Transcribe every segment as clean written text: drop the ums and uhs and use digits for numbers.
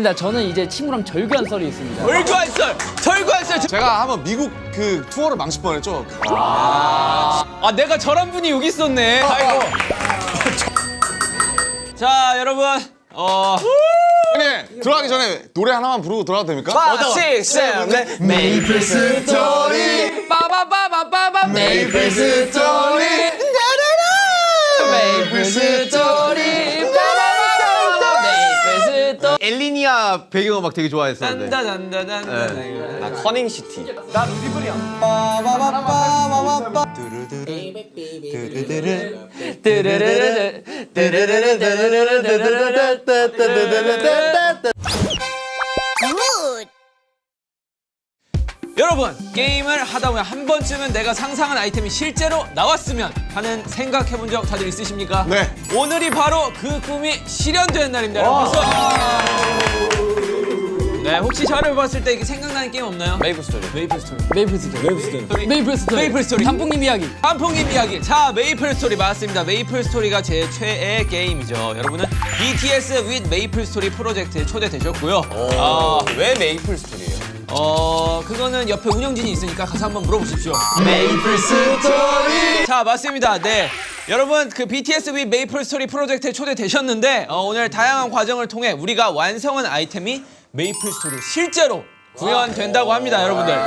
저는 이제 친구랑 절교한 썰이 있습니다. 절교한 썰! 절교한 썰! 제가 한번 미국 그 투어를 망칠 뻔했죠. 아, 내가 저런 분이 여기 있었네. 아이고. 자, 여러분. 형님 들어가기 전에 노래 하나만 부르고 들어가도 됩니까? 5, 6, 7, 8. 메이플 스토리. 빠바바바바바. 메이플 스토리. 메이플 스토리. 빠바바바바. 메이플 스토리. 엘리니아 배경음악 되게 좋아했었는데. 단다단다단다. 나 커닝시티. 나 루디블이야. 여러분, 게임을 하다 보면 한 번쯤은 내가 상상한 아이템이 실제로 나왔으면 하는 생각해본 적 다들 있으십니까? 네. 오늘이 바로 그 꿈이 실현되는 날입니다. 여러분. 박수! 네, 혹시 저를 봤을 때 생각나는 게임 없나요? 메이플 스토리. 메이플 스토리. 메이플 스토리. 메이플 스토리. 메이플 스토리. 단풍님 이야기. 단풍님 이야기. 자, 메이플 스토리 맞습니다. 메이플 스토리가 제 최애 게임이죠. 여러분은 BTS with 메이플 스토리 프로젝트에 초대되셨고요. 왜 메이플 스토리예요? 그거는 옆에 운영진이 있으니까 가서 한번 물어보십시오. 메이플 스토리. 자, 맞습니다. 네. 여러분, 그 BTS with 메이플 스토리 프로젝트에 초대되셨는데 오늘 다양한 과정을 통해 우리가 완성한 아이템이 메이플 스토리 실제로 구현된다고 합니다, 여러분들.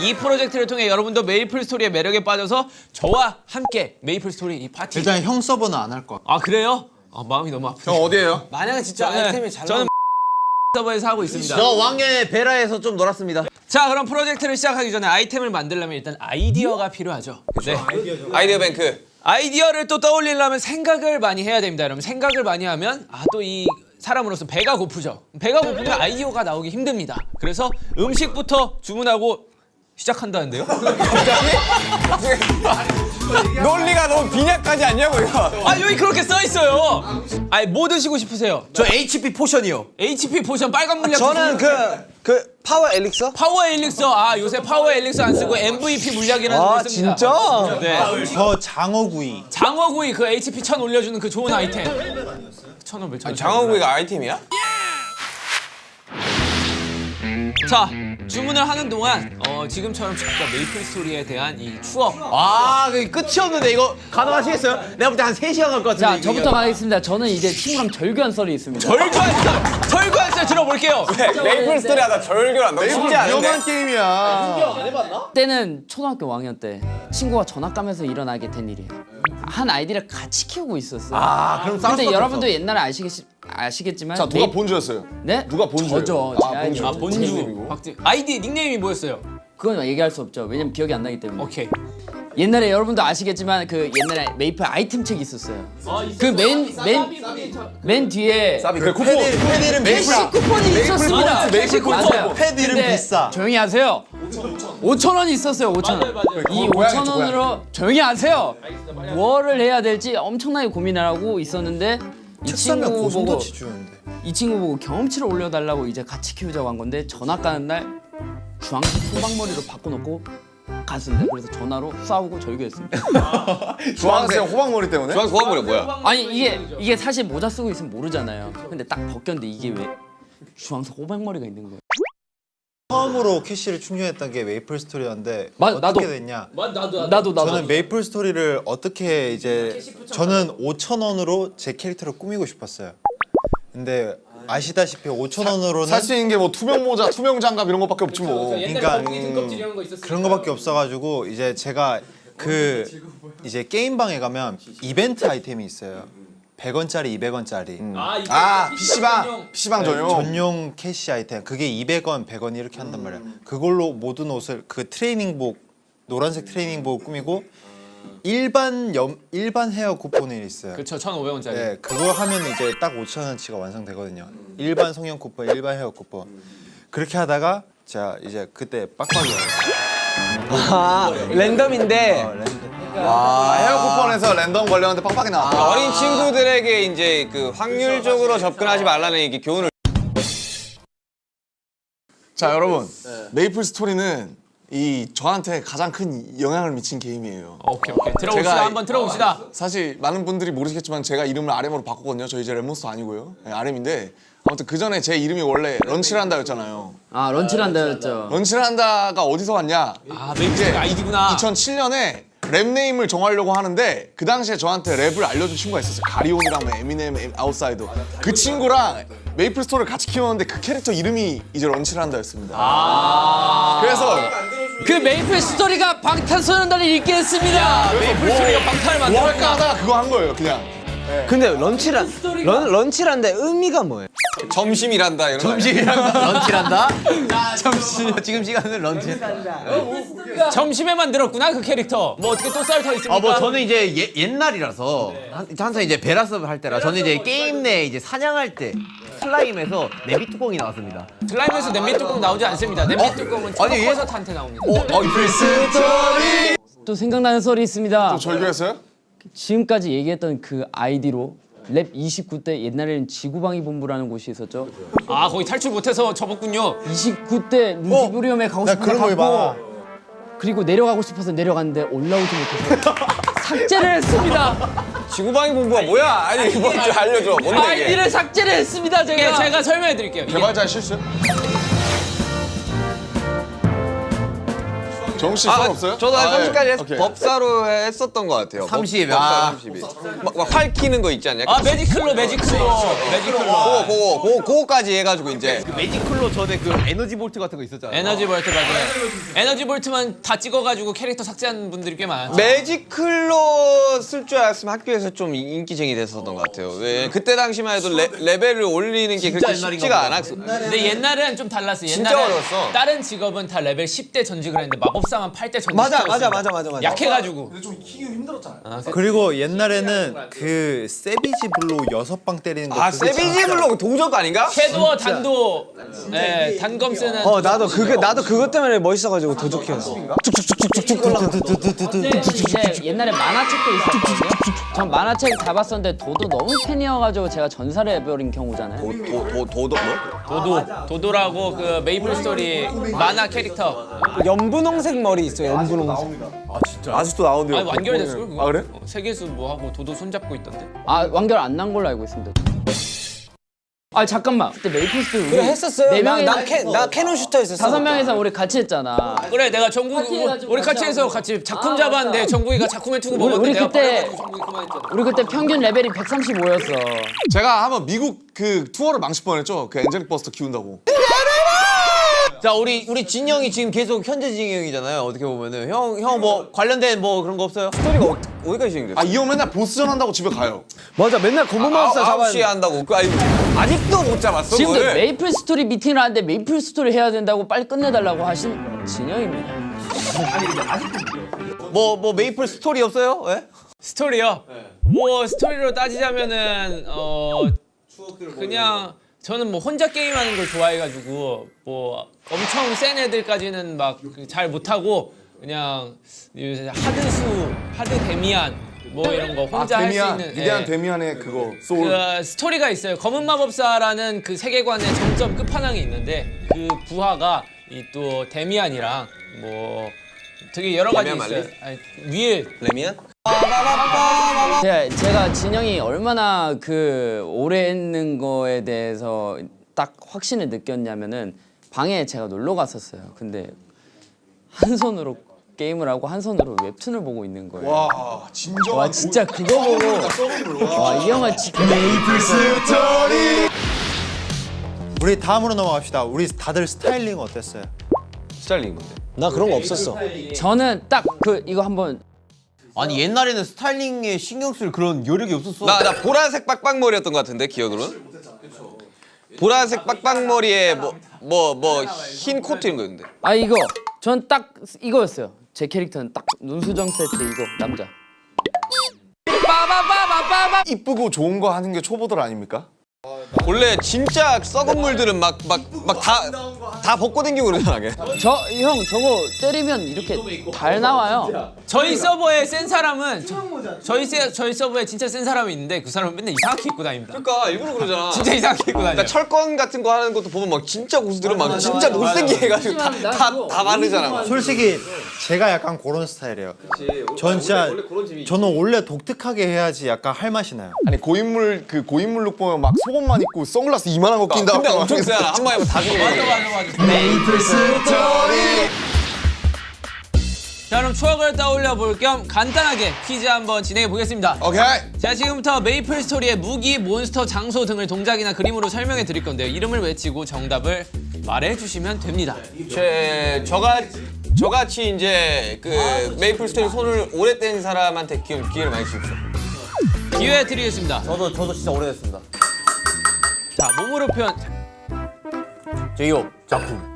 이 프로젝트를 통해 여러분도 메이플 스토리의 매력에 빠져서 저와 함께 메이플 스토리 이 파티. 일단 형 서버는 안 할 거야. 아, 그래요? 마음이 너무 아프죠. 형 어디에요? 만약에 진짜 아이템이 잘 저는 서버에서 하고 있습니다. 저 왕년에 베라에서 좀 놀았습니다. 자, 그럼 프로젝트를 시작하기 전에 아이템을 만들려면 일단 아이디어가 필요하죠. 네. 아이디어 뱅크. 아이디어를 또 떠올리려면 생각을 많이 해야 됩니다, 여러분. 생각을 많이 하면 또 이 사람으로서 배가 고프죠. 배가 고프면 아이디어가 나오기 힘듭니다. 그래서 음식부터 주문하고 시작한다는데요? 논리가 너무 빈약하지 않냐고 이거. 여기 그렇게 써 있어요. 뭐 드시고 싶으세요? 저 HP 포션이요. HP 포션 빨간 물약. 저는 그 파워 엘릭서? 파워 엘릭서. 요새 파워 엘릭서 안 쓰고 MVP 물약이라는 걸 씁니다. 진짜? 네. 저 장어구이. 장어구이 그 HP 1000 올려주는 그 좋은 아이템. 1500. 장어구이가 아이템이야? 자, 주문을 하는 동안 지금처럼 진짜 메이플 스토리에 대한 이 추억. 그게 끝이 없는데 이거 가능하시겠어요? 내가 볼 때 한 3시간 갈 것 같은데. 자, 저부터 가겠습니다. 저는 이제 친구랑 절교한 썰이 있습니다. 절교한 썰 들어볼게요. 메이플 스토리 하다 절교란 너무 쉽지 않은데? 위험한 게임이야. 그때는 초등학교 5학년 때 친구가 전학 가면서 일어나게 된 일이에요. 한 아이디를 같이 키우고 있었어요. 그럼 싸울 근데 수밖에 여러분도 옛날에 아시겠지만 자 누가 본주였어요? 네? 누가 본주예요? 저죠. 제 아이디. 본주. 박지. 아이디 닉네임이 뭐였어요? 그건 얘기할 수 없죠. 왜냐면 기억이 안 나기 때문에. 오케이. 옛날에 여러분도 아시겠지만 그 옛날에 메이플 아이템 책이 있었어요. 그 맨 뒤에 그 쿠폰. 패디는 캐시 쿠폰이 있었습니다. 메이플 쿠폰. 맞아요. 패디는 근데 비싸. 조용히 하세요. 5,000원이 있었어요. 5,000원. 이 고양이 5,000원으로 조용히 하세요. 뭐를 해야 될지 엄청나게 고민을 하고 있었는데 이 책 사면 친구 보고 고슴도치 주는데. 이 친구 보고 경험치를 올려달라고 이제 같이 키우자고 한 건데 전학 가는 날 주황색 소방머리로 바꿔놓고 갔습니다. 그래서 전화로 싸우고 절교했습니다. 주황색 호박머리 때문에? 주황 고함물이 뭐야? 아니 이게 사실 모자 쓰고 있으면 모르잖아요. 근데 딱 벗겼는데 이게 왜 주황색 호박머리가 있는 거예요? 처음으로 캐시를 충전했던 게 메이플 스토리였는데 나도. 어떻게 됐냐? 나도 저는 메이플 스토리를 어떻게 이제 저는 5,000원으로 제 캐릭터를 꾸미고 싶었어요. 근데 아시다시피 5,000원으로는 살 수 있는 게 뭐 투명 모자, 투명 장갑 이런 것밖에 없지 뭐. 그러니까 그런 거밖에 없어가지고 이제 제가 그 이제 게임방에 가면 이벤트 아이템이 있어요. 100원짜리, 200원짜리 PC방 전용. 전용 캐시 아이템. 그게 200원, 100원 이렇게 한단 말이야. 그걸로 모든 옷을 그 트레이닝복 노란색 트레이닝복 꾸미고 일반 헤어 쿠폰이 있어요. 그렇죠. 1,500원짜리. 네, 그거 하면 이제 딱 5,000원치가 완성되거든요. 일반 성형 쿠폰, 일반 헤어 쿠폰. 그렇게 하다가 자 이제 그때 빡빡이에요. 랜덤인데 헤어 쿠폰에서 랜덤 관련한테 빡빡이 나왔다. 어린 친구들에게 이제 그 확률적으로 접근하지 말라는 이게 교훈을. 자 여러분, 메이플 스토리는 저한테 가장 큰 영향을 미친 게임이에요. 오케이. 들어봅시다. 한번 들어봅시다. 사실 많은 분들이 모르시겠지만 제가 이름을 RM으로 바꿨거든요. 저 이제 랩몬스터 아니고요. 네, RM인데 아무튼 그 전에 제 이름이 원래 런치를 한다였잖아요. 아 런치를 한다였죠. 런치를 한다가 어디서 왔냐? 아 메이플 아이디구나. 2007년에 랩 네임을 정하려고 하는데 그 당시에 저한테 랩을 알려준 친구가 있었어요. 가리온이랑 뭐 에미넴, 아웃사이더. 그 친구랑 메이플 스토리를 같이 키웠는데 그 캐릭터 이름이 이제 런치를 한다였습니다. 그래서 그 메이플 스토리가 방탄소년단을 읽게 했습니다. 메이플 스토리가 방탄을 뭐 할까 만들었다. 하다가 그거 한 거예요, 그냥. 근데 런치란데 의미가 뭐예요? 점심이란다 이런 거 아니야? 런치란다? 지금 시간은 런치. 점심에 만들었구나 그 캐릭터. 뭐 어떻게 또 썰 더 있습니까? 아 뭐 저는 이제 옛날이라서 항상 이제 베라스 할 때라 저는 이제 게임 내 이제 사냥할 때 슬라임에서 내비 뚜껑이 나왔습니다. 슬라임에서 냄비 뚜껑 나오지 않습니다. 냄비 뚜껑은 버섯한테 나옵니다. 또 생각나는 썰이 있습니다. 절교했어요? 지금까지 얘기했던 그 아이디로 랩 29대 옛날에는 지구방위 본부라는 곳이 있었죠. 아 거기 탈출 못해서 접었군요. 29대 루지브리움에 가고 나 싶은 그런 거 갔고 그리고 내려가고 싶어서 내려갔는데 올라오지 못해서 삭제를 했습니다. 지구방위 본부가 뭐야? 아니 뭔지 알려줘. 뭔데 이게? 아이디를 삭제를 했습니다. 제가 설명해 드릴게요. 이게 개발자 실수요? 정우 씨 썰 없어요? 저도 한 30까지 오케이. 법사로 했었던 것 같아요. 30. 법사 아. 32. 막 활키는 거 있지 않냐? 아 매지클로. 그거까지 해가지고 이제 매지클로 전에 그 에너지 볼트 같은 거 있었잖아요. 에너지 볼트 맞아요. 에너지 볼트만 다 찍어가지고 캐릭터 삭제한 분들이 꽤 많았죠. 매지클로 쓸 줄 알았으면 학교에서 좀 인기쟁이 됐었던 것 같아요. 왜 그때 당시만 해도 레벨을 올리는 게 그렇게 쉽지가 않았어. 근데 옛날은 좀 달랐어. 진짜 옛날에 어려웠어. 다른 직업은 다 레벨 10대 전직을 했는데 마법사만 8대 전직. 맞아. 약해가지고. 그리고 옛날에는 그 세비지 블로 6방 때리는 거 아 그게 세비지 진짜- 블록 도적 아닌가? 섀도어 단도 단검 쓰는. 나도 그것 때문에 멋있어가지고 도둑이었어. 이제 옛날에 만화책도 있었거든요. 전 만화책 다 봤었는데 도도 너무 팬이어가지고 제가 전사를 해버린 경우잖아요. 도적 뭐? 도도라고 그 메이플 스토리 만화 캐릭터. 연분홍색 머리 있어요. 연분홍색. 아직도 나오는데요. 아니 완결됐어 그거. 아, 그래? 세계수 뭐 하고 도도 손잡고 있던데. 아 완결 안 난 걸로 알고 있습니다. 아 잠깐만 그때 메이플 스토리 그래 했었어요. 네 명이서 나 캐논 슈터 했었어. 5명이서 우리 같이 했잖아. 그래 내가 정국이 해가지고 우리 같이 해서 같이 작품 잡았는데 정국이가 작품에 투고 먹었는데 우리 내가 그때- 빨아가지고 정국이 그만했잖아. 우리 그때 평균 레벨이 135였어. 제가 한번 미국 그 투어를 망칠 뻔했죠. 그 엔젤릭 버스터 키운다고. 자 우리 진영이 지금 계속 현재 진영이잖아요. 어떻게 보면은 형 뭐 관련된 뭐 그런 거 없어요? 스토리가 어디까지 진행됐어? 아, 이 형 맨날 보스전 한다고 집에 가요. 맞아 맨날 검은 마법사 9시에 한다고. 아직도 못 잡았어 지금도 그거를? 메이플 스토리 미팅을 하는데 메이플 스토리 해야 된다고 빨리 끝내달라고 하신 진영입니다. 뭐 메이플 스토리 없어요? 왜? 스토리요? 뭐 스토리로 따지자면은 그냥 저는 뭐 혼자 게임하는 걸 좋아해가지고 뭐 엄청 센 애들까지는 막 잘 못하고 그냥 하드 데미안 뭐 이런 거 혼자 할 수 데미안, 있는 위대한 예. 데미안의 그거 소울. 그 스토리가 있어요. 검은 마법사라는 그 세계관의 점점 끝판왕이 있는데 그 부하가 이 또 데미안이랑 뭐 되게 여러 가지 데미안 있어요. 말리? 아니, 위에 레미안? 제가 진영이 얼마나 그 오래 했는 거에 대해서 딱 확신을 느꼈냐면은 방에 제가 놀러 갔었어요. 근데 한 손으로 게임을 하고 한 손으로 웹툰을 보고 있는 거예요. 와, 진정. 와 진짜 그거 보고 와 이 형은 진짜 우리 다음으로 넘어갑시다. 우리 다들 스타일링 어땠어요? 스타일링 뭔데? 나 그런 거 없었어. 저는 딱 그 이거 한번 아니 옛날에는 스타일링에 신경 쓸 그런 여력이 없었어. 나 보라색 빡빡머리였던 것 같은데 기억으로는? 보라색 빡빡머리에 뭐 흰 코트 이런 거였는데. 아 이거 전 딱 이거였어요. 제 캐릭터는 딱 눈수정 세트 이거 남자. 이쁘고 좋은 거 하는 게 초보들 아닙니까? 원래 진짜 썩은 물들은 막 다 벗고 댕기고 그러잖아. 걔. 저 형 저거 때리면 이렇게 달 나와요. 저희 서버에 센 사람은 저희 서버에 진짜 센 사람이 있는데 그 사람은 맨날 이상하게 입고 다닙니다. 그러니까 일부러 그러잖아. 진짜 이상하게 입고 다녀. 그러니까 철권 같은 거 하는 것도 보면 막 진짜 고수들은 막 진짜 못생기게 해가지고 다 마르잖아. 막. 솔직히 제가 약간 그런 스타일이에요. 전 진짜 저는 원래 독특하게 해야지 약간 할 맛이 나요. 아니 고인물 그 고인물룩 보면 막 속옷만 입고 선글라스 이만한 거 낀다. 근데 엄청 세잖아. 한 방에 다 죽어. 맞아. 메이플 스토리. 자 그럼 추억을 떠올려 볼 겸 간단하게 퀴즈 한번 진행해 보겠습니다. 오케이. 자 지금부터 메이플 스토리의 무기, 몬스터, 장소 등을 동작이나 그림으로 설명해 드릴 건데요. 이름을 외치고 정답을 말해 주시면 됩니다. 저같이 이제 그 메이플 스토리 손을 오래 뗀 사람한테 기회를 많이 주십시오. 기회 드리겠습니다. 저도 진짜 오래됐습니다. 자 몸으로 표현. 제이홉 작품.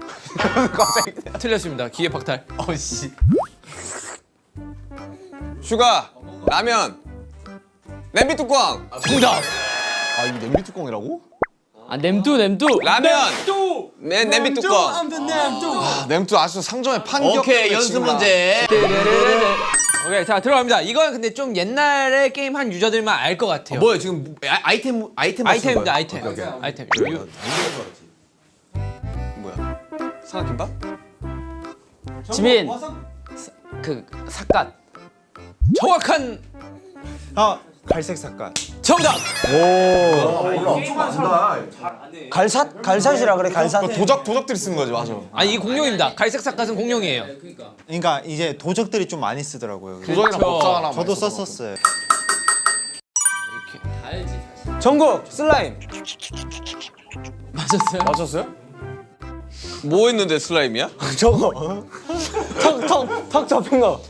틀렸습니다. 기회 박탈. 어씨. 슈가 라면 냄비 뚜껑 정답. 아 이거 냄비 뚜껑이라고? 아 냄두 라면 냄비 뚜껑. 아, 냄비 아주 상점의 판격. 오케이 연습 문제. 오케이 자 들어갑니다. 이건 근데 좀 옛날에 게임 한 유저들만 알 것 같아요. 뭐야 지금 아이템 아이템입니다. 아이템. 아이템. 뭐야? 삼각김밥? 지민 그 삿갓 정확한 아 갈색 삭간. 정답. 갈삿이라 그래 갈삿. 도적들이 쓰는 거지 맞아. 아니 이 공룡입니다. 갈색 삭갓은 공룡이에요. 그러니까 이제 도적들이 좀 많이 쓰더라고요. 도적이랑 그쵸. 법사 하나. 저도 썼었어요. 전국 슬라임. 맞았어요? 맞췄어요? 뭐 했는데 슬라임이야? 저거. 턱 접힌 거.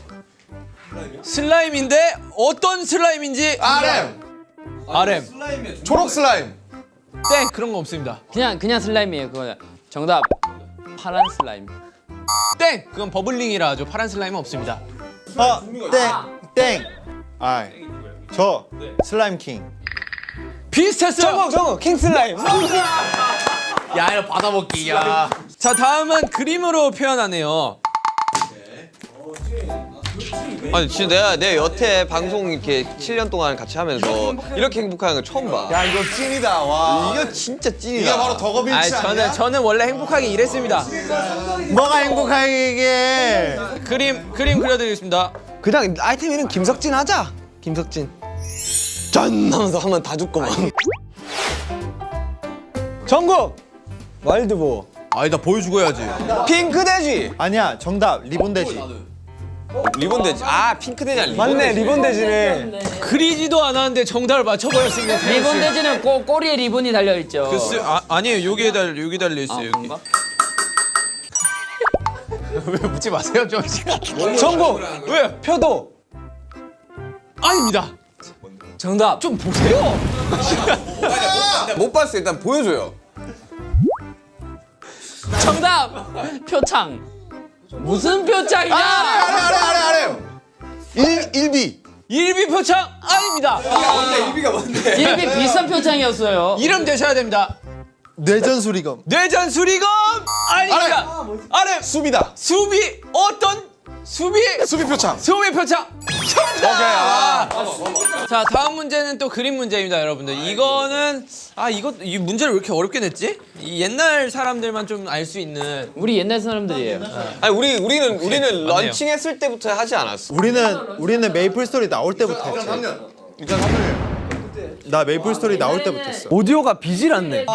슬라임인데 어떤 슬라임인지 RM. 초록 슬라임. 땡 그런 거 없습니다. 그냥 슬라임이에요. 그거 정답 파란 슬라임. 땡 그건 버블링이라 하죠. 파란 슬라임은 없습니다. 땡. 아, 저 슬라임 킹. 비슷했어요. 저거 킹 슬라임. 야 이거 받아먹기 야. 자 다음은 그림으로 표현하네요. 아니 진짜 내가 여태 방송 이렇게 7년 동안 같이 하면서 이렇게 행복한 거 처음 봐. 야 이거 찐이다. 와. 이거 진짜 찐이다. 이게 바로 덕업일치 아 아니야? 저는 원래 행복하게 일했습니다. 뭐가 행복하게 이게? 그림 그려드리겠습니다. 그냥 아이템 이름 김석진 하자. 김석진. 짠 하면서 하면 다 죽고만. 전국 와일드보. 아니 나 보여주고 해야지. 핑크 돼지. 아니야 정답 리본 돼지. 리본 돼지. 아 핑크 돼지 아니야? 맞네 리본 돼지네. 그리지도 않았는데 정답을 맞춰버렸습니다. 리본 돼지는 꼬리에 리본이 달려 있죠. 아니에요. 여기 달려 있어요. 여기. 왜 묻지 마세요, 좀. 전국 왜? 표도. 아닙니다. 정답 좀 보세요. 못 봤어. 일단 보여줘요. 정답 표창. 무슨 표창이냐? 아래. 일비. 일비 표창 아닙니다. 일비 비싼 표창이었어요. 이름 되셔야 됩니다. 뇌전수리검. 뇌전 수리검 아닙니다. 아래 수비다. 수비 어떤 수비 수비 표창. 표창 정답. 자 다음 문제는 또 그림 문제입니다, 여러분들. 이거는 이 문제를 왜 이렇게 어렵게 냈지? 이 옛날 사람들만 좀 알 수 있는. 우리 옛날 사람들이에요. 아니 우리는 맞네요. 런칭했을 때부터 하지 않았어. 우리는 메이플 스토리 나올 때부터 했지. 일단 3년이에요. 나 메이플 스토리 나올 때부터 했어. 오디오가 비질 않네.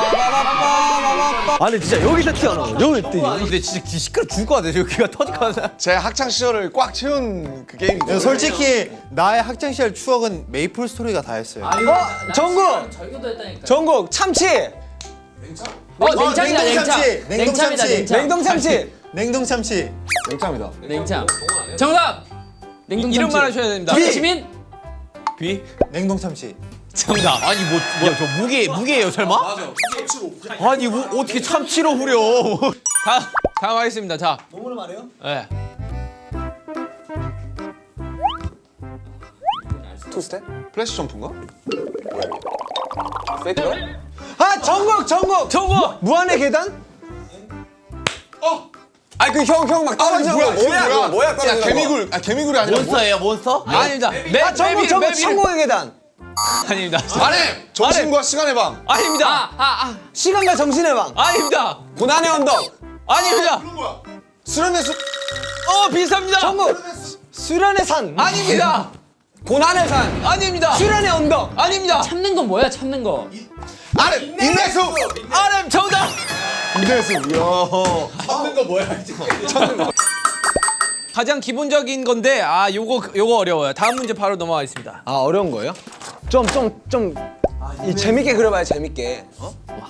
아니 진짜 여기서 튀어나와. 여기 뜨지. 근데 진짜 시끄러 죽을 것 같아. 여기가 터질 것 같아. 제 학창 시절을 꽉 채운 그 게임이죠. 솔직히 나의 학창 시절 추억은 메이플 스토리가 다 했어요. 전국 전국 참치. 냉창이다 냉창. 냉참이다 냉참. 냉동 참치. 냉동 참치. 냉참이다. 냉참. 정답. 냉동 이름 참치. 말하셔야 됩니다. 지민. 비 냉동 참치. 정답. 아니 뭐야 저 무게예요 설마? 맞아. 아니 뭐 어떻게 참치로 후려? 다음 하겠습니다. 자. 몸으로 말해요? 네. 투스텝? 플래시 점프인가? 페이크야? 아 전국 정국. 무한의 계단. 아 그 형 막 떨어지는 거 뭐야 그거 뭐야 야 떨어지는 거. 개미굴 개미굴이 아니라 몬스터예요 몬스터? 아닙니다. 아 저거 천국의 계단. 아닙니다. 아렘 정신과 시간의 방. 아닙니다. 시간과 정신의 방. 아닙니다. 고난의 언덕. 아닙니다. 수련의 숲. 비슷합니다. 천국. 수련의 산. 아닙니다. 고난의 산. 아닙니다. 수련의 언덕. 아닙니다. 참는 건 뭐야? 참는 거. 아렘 인내의 숲. RM 정답. 인내의 숲. 이야. 가장 기본적인 건데 요거 어려워요. 다음 문제 바로 넘어가겠습니다. 아 어려운 거예요? 좀 재밌게 그려봐요 재밌게.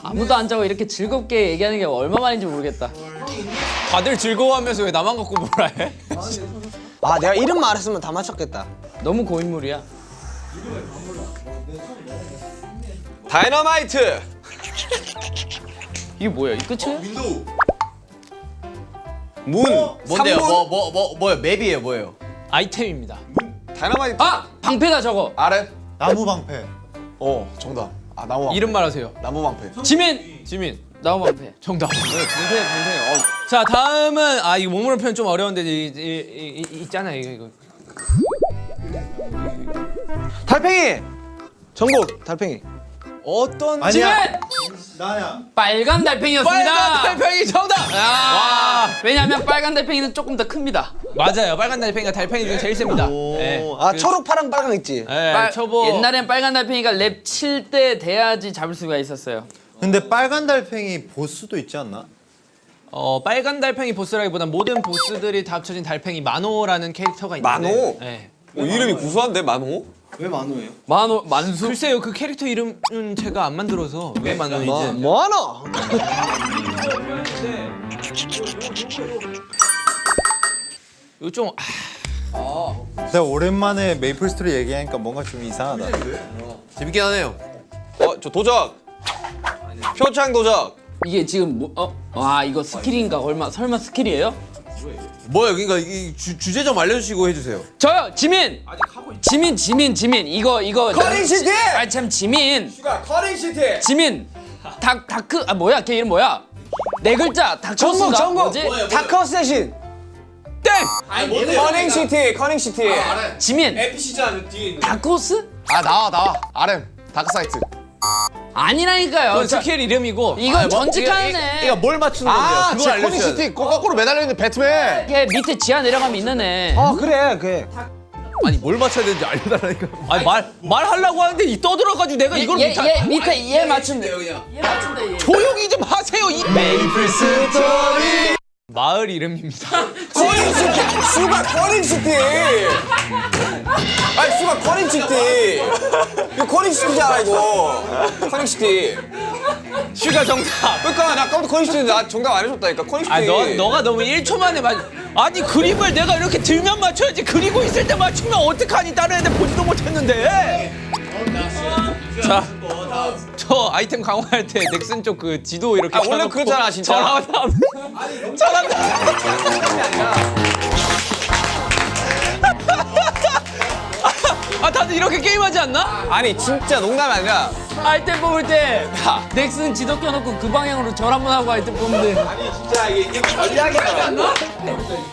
아무도 안 자고 이렇게 즐겁게 얘기하는 게 얼마만인지 모르겠다. 다들 즐거워하면서 왜 나만 갖고 뭐라 해? 아 내가 이름 말했으면 다 맞췄겠다. 너무 고인물이야. 다이너마이트. 이게 뭐야? 이 끝이야? 문. 뭔데요? 뭐요? 맵이에요 뭐예요? 아이템입니다. 다이너마이트. 아! 방패다 저거. 아렘. 나무 방패. 정답. 아 나무 방패. 이름 말하세요. 나무 방패. 지민! 지민. 나무 방패. 정답. 방패. 자 다음은 이거 몸으로 표현 좀 어려운데 있잖아 이거. 달팽이. 정국 달팽이. 어떤 아니야. 지민! 나야. 빨간 달팽이였습니다. 빨간 달팽이 정답. 와. 왜냐하면 빨간 달팽이는 조금 더 큽니다. 맞아요. 빨간 달팽이가 달팽이 중에 제일 셉니다. 네. 아 초록 파랑 빨강 있지. 네, 초보. 옛날엔 빨간 달팽이가 랩 칠 때 돼야지 잡을 수가 있었어요. 근데 빨간 달팽이 보스도 있지 않나? 빨간 달팽이 보스라기보단 모든 보스들이 다 합쳐진 달팽이 만호라는 캐릭터가 있는데. 만호? 네. 이름이 구수한데 만호? 왜 만호예요? 만수? 글쎄요 그 캐릭터 이름은 제가 안 만들어서 왜 만호인지. 뭐하노? 이거 좀 내가 오랜만에 메이플 스토리 얘기하니까 뭔가 좀 이상하다. 재밌긴 하네요. 저 도적. 표창 도적. 이게 지금 와 이거 스킬인가 설마 스킬이에요? 뭐예요? 그러니까 이 주제 좀 알려주시고 해주세요. 저요 지민. 지민 이거 커링 시티! 아참 지민 커링 시티. 지민 다크 뭐야 걔 이름 뭐야? 네 글자 다크호스가 정국. 뭐지? 다크 세신. 땡. 커닝 시티. 커닝 시티. 지민 다크호스? 나와. 아렘. 다크사이트. 아니라니까요. 그건 스킬 이름이고. 이건 전직하네. 이거 뭘 맞추는 건데요? 그걸 코닝 알려주셔야 시티 거꾸로 매달려 있는 배트맨. 걔 밑에 지하 내려가면 있는 애. 그래. 아니 뭘 맞춰야 되는지 알려달라니까. 아니 말하려고 하는데 이 떠들어가지고 내가 이걸 얘 못하. 밑에 얘 맞춘대. 얘 맞춘대 얘. 조용히 좀 하세요. 이 메이플 스토리. 마을 이름입니다. 커닝 시티. 수가 커닝 시티. 아니 수가 커닝 시티. 이거 커닝 시티잖아 이거. 커닝 시티. 슈가 정답. 그러니까 나 아까부터 커닝 시티 나 정답 안 해줬다니까 커닝 시티. 너가 너무 1초 만에 아니 그림을 내가 이렇게 들면 맞춰야지. 그리고 있을 때 맞추면 어떡하니? 다른 애들 보지도 못했는데. 자, 저 아이템 강화할 때 넥슨 쪽 그 지도 이렇게 원래 켜놓고 그거잖아, 진짜. 저랑 다들 이렇게 게임하지 않나? 아니 진짜 농담이 아니라 아이템 뽑을 때 넥슨 지도 켜놓고 그 방향으로 절 한번 하고 아이템 뽑으면 돼.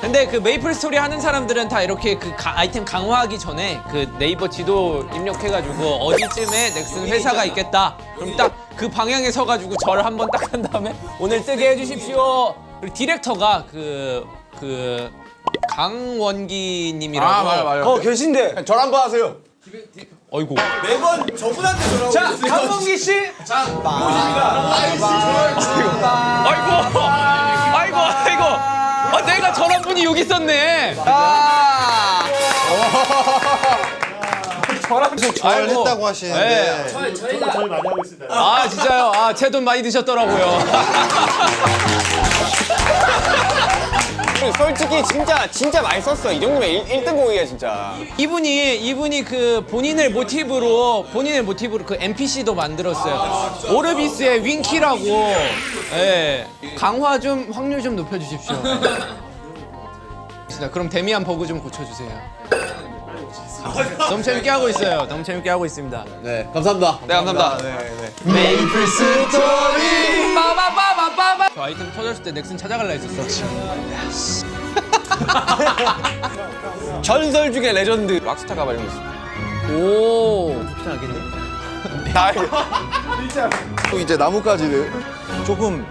근데 그 메이플 스토리 하는 사람들은 다 이렇게 그 아이템 강화하기 전에 그 네이버 지도 입력해가지고 어디쯤에 넥슨 회사가 있겠다. 그럼 딱 그 방향에 서가지고 절 한번 딱 한 다음에 오늘 뜨게 해주십시오. 그리고 디렉터가 그 강원기님이라고. 맞아. 계신데. 절 한번 하세요. 어이구. 자 강범기 씨. 아이고. 내가 저런 분이 여기 있었네. 절 했다고 하시는데 아 진짜요? 제 돈 많이 드셨더라고요. 솔직히 진짜 많이 썼어. 이 정도면 1등 공이야 진짜. 이분이 그 본인을 모티브로 그 NPC도 만들었어요. 오르비스의 윙키라고. 예. 강화 좀 확률 좀 높여주십시오. 그럼 데미안 버그 좀 고쳐주세요. 너무 재밌게 하고 있어요. 너무 재밌게 하고 있습니다. 네 감사합니다. 네 감사합니다. 메이플 스토리 빠바바바 빠바바바. 저 아이템 터졌을 때 넥슨 찾아갈라 했었어. 전설 중에 레전드. 락스타 가발 이런 거 있어. 오. 또 이제 나뭇가지를 조금